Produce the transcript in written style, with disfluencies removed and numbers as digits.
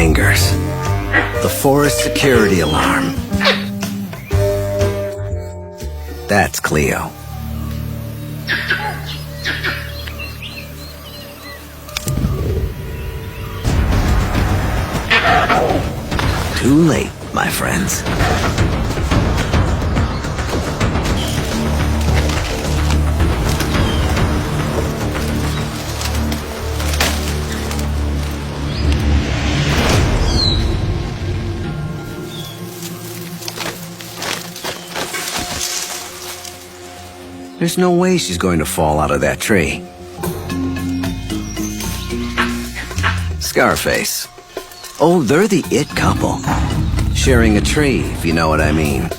bangers. The forest security alarm. That's Cleo. Too late, my friends. There's no way she's going to fall out of that tree. Scarface. Oh, they're the it couple. Sharing a tree, if you know what I mean.